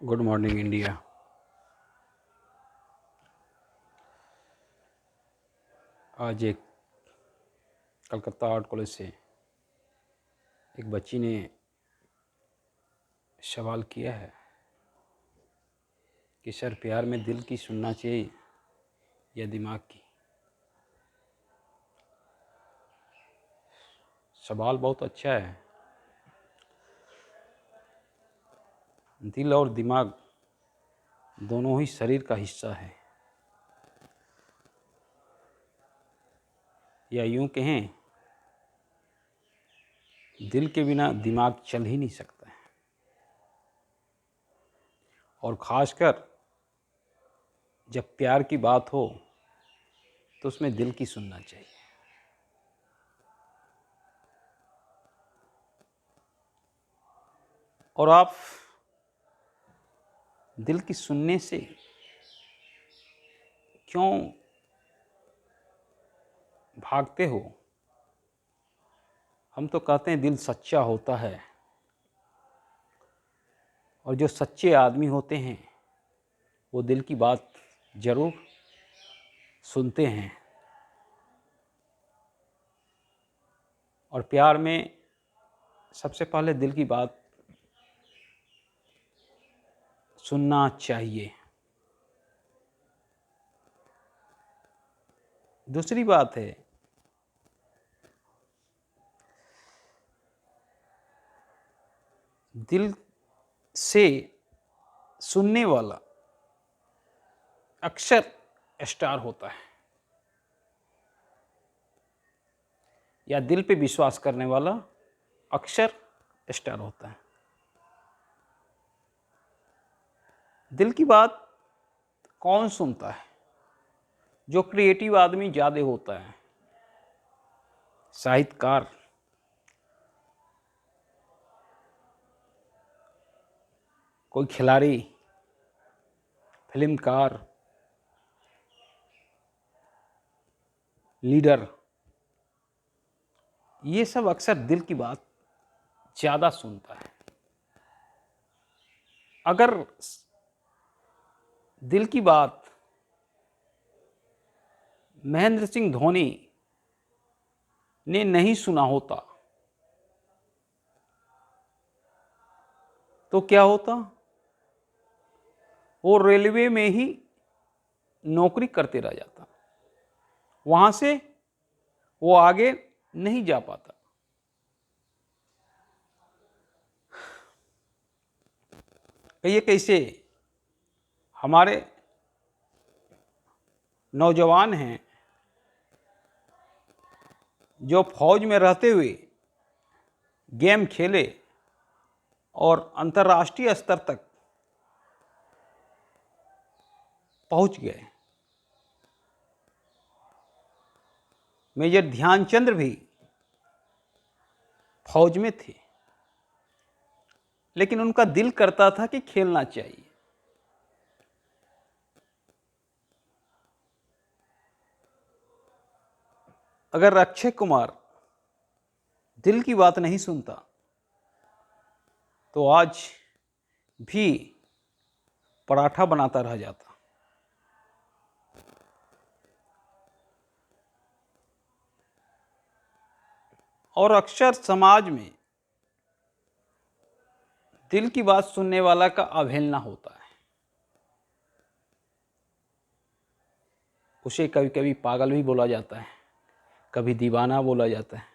Good morning India. आज एक Calcutta art college से एक बच्ची ने सवाल किया है कि सर, प्यार में दिल की सुनना चाहिए या दिमाग की। सवाल बहुत अच्छा है। दिल और दिमाग दोनों ही शरीर का हिस्सा है, या यूं कहें, दिल के बिना दिमाग चल ही नहीं सकता है। और ख़ासकर जब प्यार की बात हो तो उसमें दिल की सुनना चाहिए। और आप दिल की सुनने से क्यों भागते हो? हम तो कहते हैं दिल सच्चा होता है, और जो सच्चे आदमी होते हैं वो दिल की बात ज़रूर सुनते हैं। और प्यार में सबसे पहले दिल की बात सुनना चाहिए। दूसरी बात है, दिल से सुनने वाला अक्सर स्टार होता है, या दिल पे विश्वास करने वाला अक्सर स्टार होता है। दिल की बात कौन सुनता है? जो क्रिएटिव आदमी ज़्यादा होता है, साहित्यकार, कोई खिलाड़ी, फिल्मकार, लीडर, ये सब अक्सर दिल की बात ज़्यादा सुनता है। अगर दिल की बात महेंद्र सिंह धोनी ने नहीं सुना होता तो क्या होता? वो रेलवे में ही नौकरी करते रह जाता, वहाँ से वो आगे नहीं जा पाता। कहिए कैसे हमारे नौजवान हैं जो फौज में रहते हुए गेम खेले और अंतर्राष्ट्रीय स्तर तक पहुंच गए। मेजर ध्यानचंद भी फौज में थे, लेकिन उनका दिल करता था कि खेलना चाहिए। अगर अक्षय कुमार दिल की बात नहीं सुनता तो आज भी पराठा बनाता रह जाता। और अक्सर समाज में दिल की बात सुनने वाला का अवहेलना होता है। उसे कभी कभी पागल भी बोला जाता है, कभी दीवाना बोला जाता है,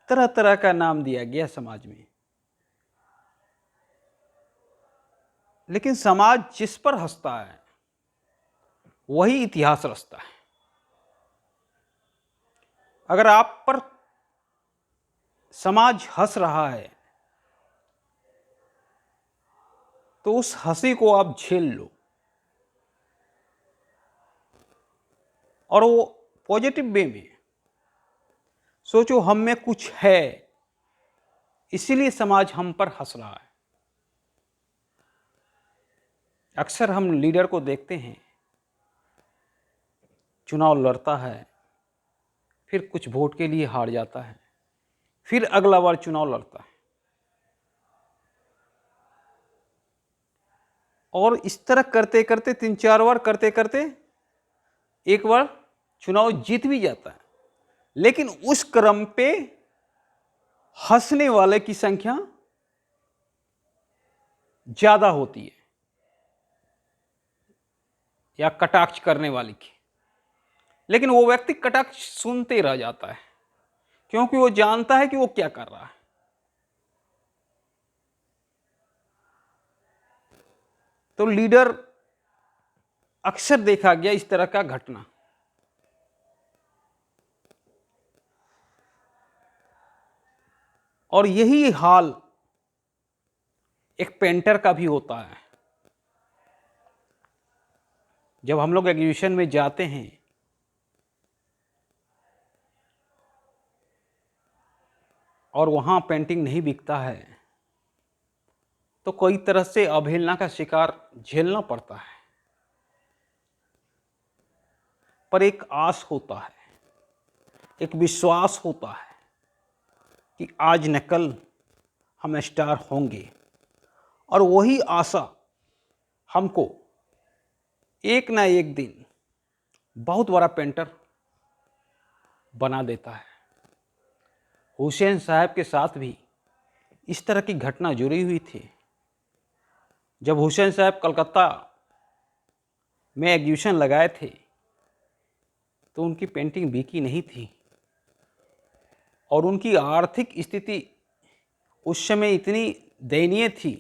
तरह तरह का नाम दिया गया समाज में। लेकिन समाज जिस पर हंसता है वही इतिहास रचता है। अगर आप पर समाज हंस रहा है तो उस हंसी को आप झेल लो, और वो पॉजिटिव वे में सोचो हम में कुछ है, इसीलिए समाज हम पर हंस रहा है। अक्सर हम लीडर को देखते हैं, चुनाव लड़ता है, फिर कुछ वोट के लिए हार जाता है, फिर अगला बार चुनाव लड़ता है। और इस तरह करते करते 3-4 बार करते करते एक बार चुनाव जीत भी जाता है। लेकिन उस क्रम पे हंसने वाले की संख्या ज्यादा होती है, या कटाक्ष करने वाले की। लेकिन वो व्यक्ति कटाक्ष सुनते रह जाता है, क्योंकि वो जानता है कि वो क्या कर रहा है। तो लीडर अक्सर देखा गया इस तरह का घटना। और यही हाल एक पेंटर का भी होता है। जब हम लोग एग्जीबिशन में जाते हैं और वहां पेंटिंग नहीं बिकता है, तो कई तरह से अवहेलना का शिकार झेलना पड़ता है। पर एक आस होता है, एक विश्वास होता है कि आज न कल हम स्टार होंगे। और वही आशा हमको एक ना एक दिन बहुत बड़ा पेंटर बना देता है। हुसैन साहब के साथ भी इस तरह की घटना जुड़ी हुई थी। जब हुसैन साहब कलकत्ता में एग्जीबिशन लगाए थे तो उनकी पेंटिंग बिकी नहीं थी, और उनकी आर्थिक स्थिति उस समय इतनी दयनीय थी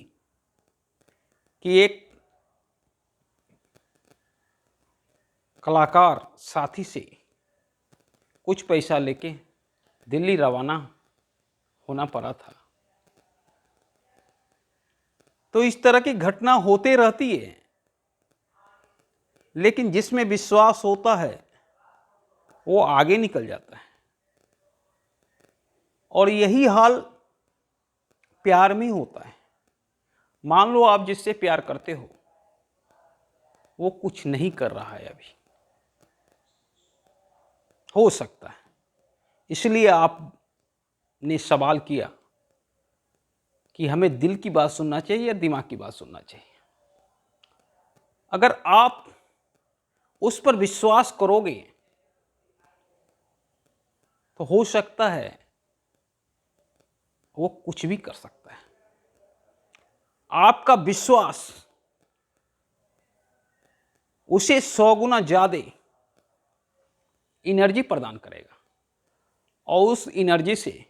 कि एक कलाकार साथी से कुछ पैसा लेके दिल्ली रवाना होना पड़ा था। तो इस तरह की घटना होते रहती है, लेकिन जिसमें विश्वास होता है वो आगे निकल जाता है। और यही हाल प्यार में होता है। मान लो आप जिससे प्यार करते हो वो कुछ नहीं कर रहा है, अभी हो सकता है, इसलिए आपने सवाल किया कि हमें दिल की बात सुनना चाहिए या दिमाग की बात सुनना चाहिए। अगर आप उस पर विश्वास करोगे तो हो सकता है वो कुछ भी कर सकता है। आपका विश्वास उसे 100 गुना ज्यादा एनर्जी प्रदान करेगा, और उस एनर्जी से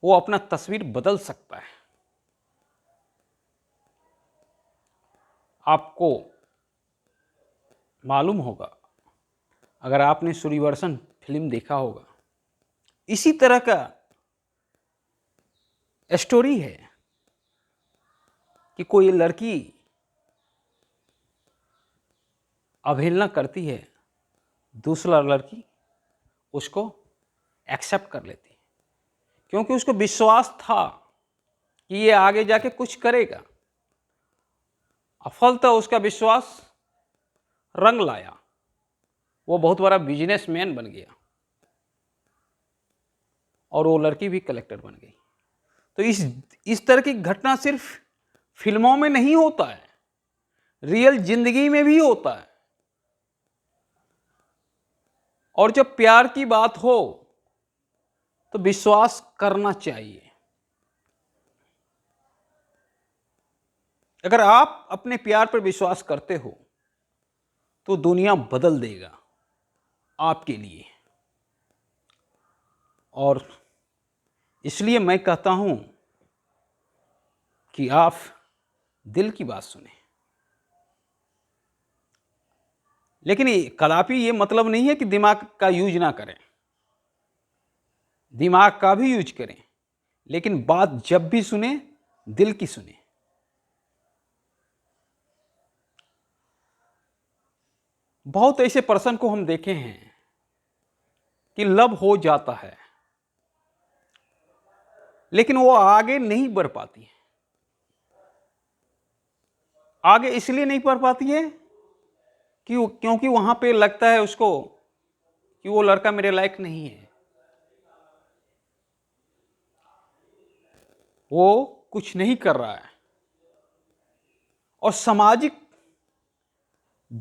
वो अपना तस्वीर बदल सकता है। आपको मालूम होगा, अगर आपने सूर्यवंशम फिल्म देखा होगा, इसी तरह का स्टोरी है कि कोई लड़की अवहेलना करती है, दूसरा लड़की उसको एक्सेप्ट कर लेती है, क्योंकि उसको विश्वास था कि ये आगे जाके कुछ करेगा। फलतः उसका विश्वास रंग लाया, वो बहुत बड़ा बिजनेसमैन बन गया और वो लड़की भी कलेक्टर बन गई। तो इस तरह की घटना सिर्फ फिल्मों में नहीं होता है, रियल जिंदगी में भी होता है। और जब प्यार की बात हो तो विश्वास करना चाहिए। अगर आप अपने प्यार पर विश्वास करते हो तो दुनिया बदल देगा आपके लिए। और इसलिए मैं कहता हूं कि आप दिल की बात सुने। लेकिन कदापि ये मतलब नहीं है कि दिमाग का यूज ना करें, दिमाग का भी यूज करें, लेकिन बात जब भी सुने दिल की सुने। बहुत ऐसे पर्सन को हम देखे हैं कि लव हो जाता है लेकिन वो आगे नहीं बढ़ पाती है। आगे इसलिए नहीं बढ़ पाती है क्योंकि वहां पे लगता है उसको कि वो लड़का मेरे लायक नहीं है, वो कुछ नहीं कर रहा है, और सामाजिक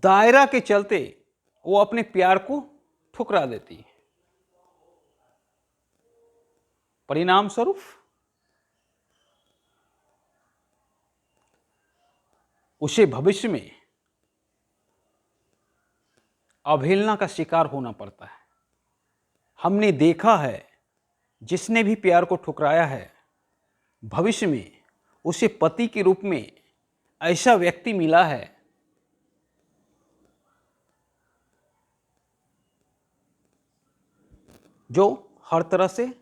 दायरा के चलते वो अपने प्यार को ठुकरा देती है। परिणाम स्वरूप उसे भविष्य में अवहेलना का शिकार होना पड़ता है। हमने देखा है, जिसने भी प्यार को ठुकराया है, भविष्य में उसे पति के रूप में ऐसा व्यक्ति मिला है जो हर तरह से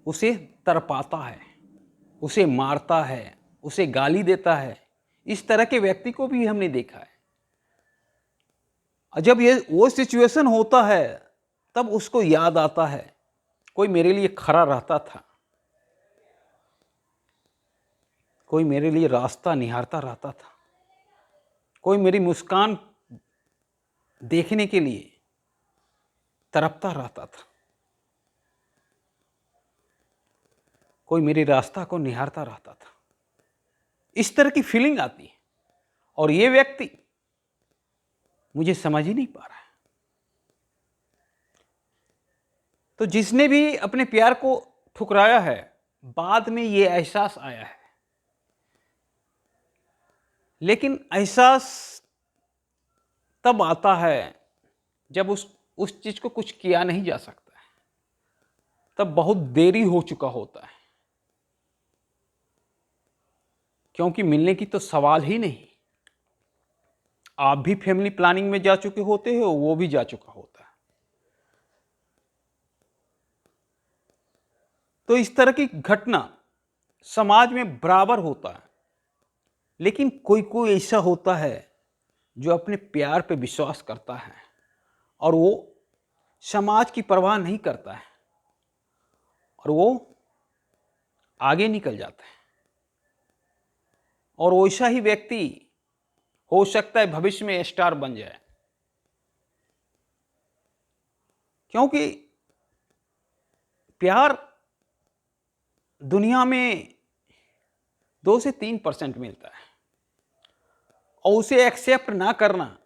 उसे तड़पाता है, उसे मारता है, उसे गाली देता है। इस तरह के व्यक्ति को भी हमने देखा है। जब ये वो सिचुएशन होता है, तब उसको याद आता है, कोई मेरे लिए खड़ा रहता था, कोई मेरे लिए रास्ता निहारता रहता था, कोई मेरी मुस्कान देखने के लिए तड़पता रहता था, कोई मेरे रास्ता को निहारता रहता था। इस तरह की फीलिंग आती है और ये व्यक्ति मुझे समझ ही नहीं पा रहा है। तो जिसने भी अपने प्यार को ठुकराया है, बाद में ये एहसास आया है, लेकिन एहसास तब आता है जब उस चीज को कुछ किया नहीं जा सकता है, तब बहुत देरी हो चुका होता है, क्योंकि मिलने की तो सवाल ही नहीं। आप भी फैमिली प्लानिंग में जा चुके होते हो, वो भी जा चुका होता है। तो इस तरह की घटना समाज में बराबर होता है, लेकिन कोई कोई ऐसा होता है जो अपने प्यार पे विश्वास करता है और वो समाज की परवाह नहीं करता है और वो आगे निकल जाता है। और वैसा ही व्यक्ति हो सकता है भविष्य में स्टार बन जाए, क्योंकि प्यार दुनिया में 2 से 3% मिलता है और उसे एक्सेप्ट ना करना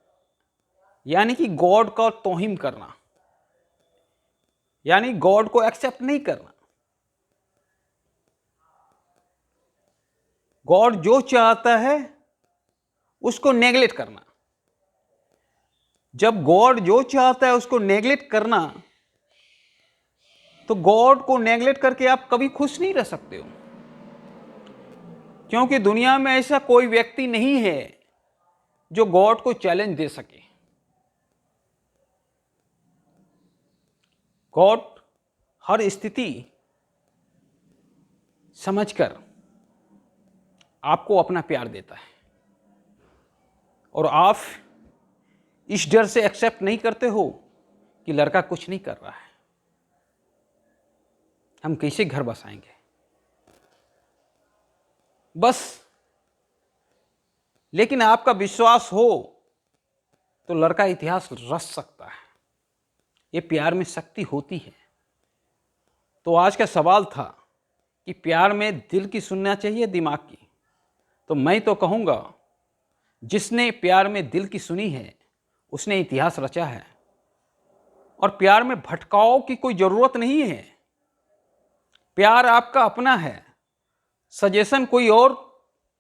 यानी कि गॉड का तौहीन करना, यानी गॉड को एक्सेप्ट नहीं करना। गॉड जो चाहता है उसको नेगलेक्ट करना। जब गॉड जो चाहता है उसको नेगलेक्ट करना, तो गॉड को नेगलेक्ट करके आप कभी खुश नहीं रह सकते हो, क्योंकि दुनिया में ऐसा कोई व्यक्ति नहीं है जो गॉड को चैलेंज दे सके। गॉड हर स्थिति समझकर आपको अपना प्यार देता है और आप इस डर से एक्सेप्ट नहीं करते हो कि लड़का कुछ नहीं कर रहा है, हम कैसे घर बसाएंगे। बस लेकिन आपका विश्वास हो तो लड़का इतिहास रच सकता है। ये प्यार में शक्ति होती है। तो आज का सवाल था कि प्यार में दिल की सुनना चाहिए दिमाग की। तो मैं तो कहूँगा, जिसने प्यार में दिल की सुनी है उसने इतिहास रचा है। और प्यार में भटकाव की कोई ज़रूरत नहीं है। प्यार आपका अपना है। सजेशन कोई और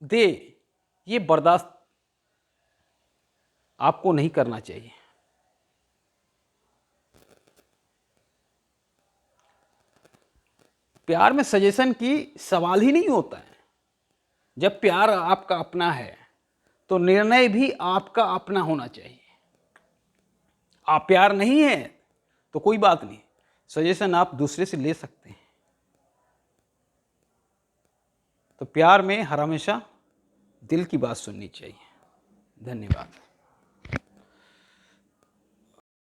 दे, ये बर्दाश्त आपको नहीं करना चाहिए। प्यार में सजेशन की सवाल ही नहीं होता है। जब प्यार आपका अपना है तो निर्णय भी आपका अपना होना चाहिए। आप प्यार नहीं है तो कोई बात नहीं, सजेशन आप दूसरे से ले सकते हैं। तो प्यार में हर हमेशा दिल की बात सुननी चाहिए। धन्यवाद।